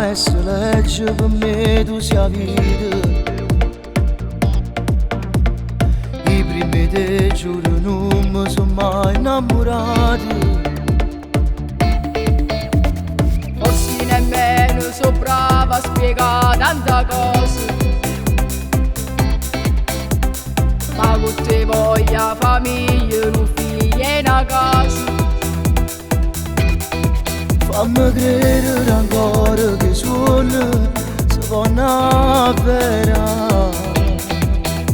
messo legge per me tu sia vita. I primi te giuro non mi sono mai innamorato. Forse nemmeno so brava a spiegare tanta cosa, ma con te voglia famiglia, un figlio e una casa. Fammi credere ancora che suona si può avverare.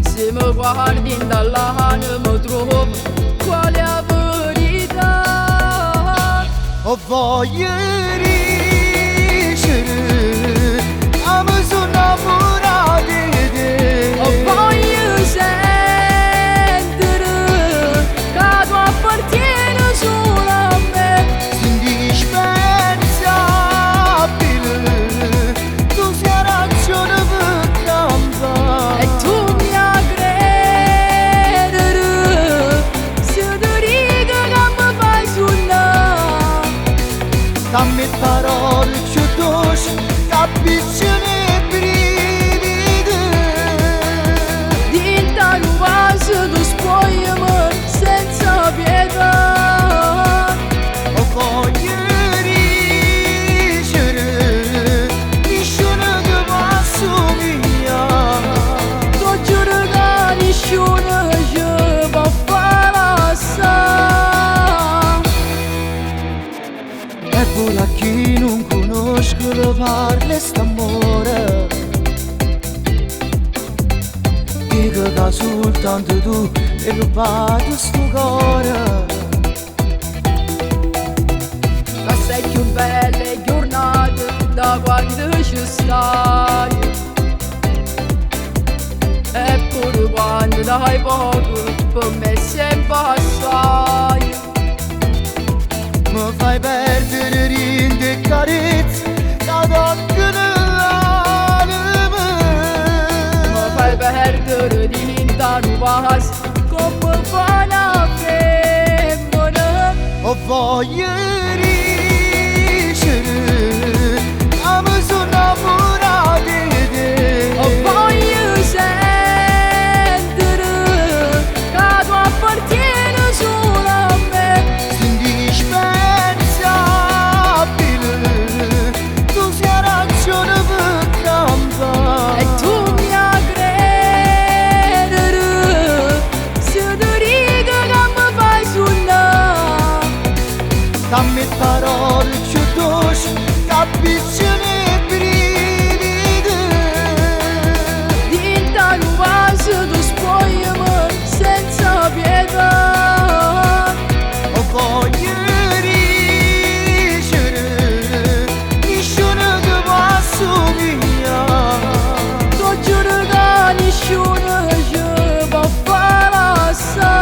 Se mi guardi dall'anima mi trovo quale è verità. Ho voglia di dicere, ma mi sono innamorato di te. Ho voglia di sentire che tu appartieni solo a me. Indispensabile, tu sei ragione per campare. E tu mi a credere, se ti dico che mi fai suonare. Dammi parole più dolci, capiscono i brividi. Dinta un vaso tu spogliami senza pietà. Ho voglia di dicere, nessuno che mi assomiglia. Tu giuro che nessuno ci può fare assai. E pure a chi non conosco le parole st'amore, dico che soltanto tu hai rubato sto cuore. Ma sei più belle giornate da quando ci stai. Eppure quando dai poco per me sempre assai. Mi fai perdere rinde e carezze da tocca nell'anima. Mi fai perdere dinta un vaso come fa una femmina. Ho voglia di dicere, ma mi sono innamorato di te. Ho voglia di sentire che tu appartieni solo a me. Indispensabile, tu sei ragione per campare. E tu mi a credere, se ti dico che mi fai suonare. Dammi parole più dolci, capiscono i brividi. Dinta un vaso tu spogliami senza pietà. Ho voglia di dicere, nessuno che mi assomiglia. Tu giuro che nessuno ci può fare assai.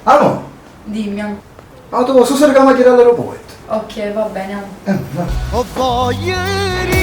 Allora, Dimmi. ma tu posso cercare la macchina all'aeroporto? Ok, va bene. Ho voglia di